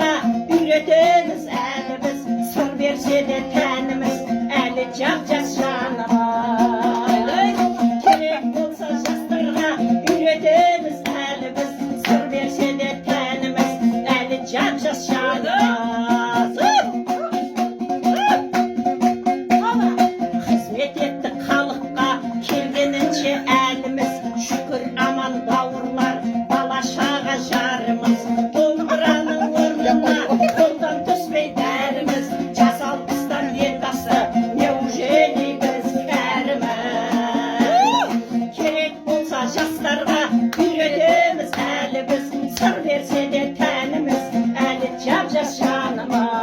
жастарға үйретеміз әлі біз, сыр берсе де тәніміз әлі жап-жас жанымыз. Керек болса жастарға үйретеміз әлі біз, сыр берсе де тәніміз әлі жап-жас жанымыз. Қызмет еттік халыққа келгенінше әліміз, шүкір аман бауырлар, бала-шаға жарымыз. Домбыраның орнына қолдан түспей бәріміз, жасалпыстан елбасы неужели біз кәріміз. Керек болса жастарға үйретеміз әлі біз, сыр берсе де тәніміз әлі жап-жас жанымыз.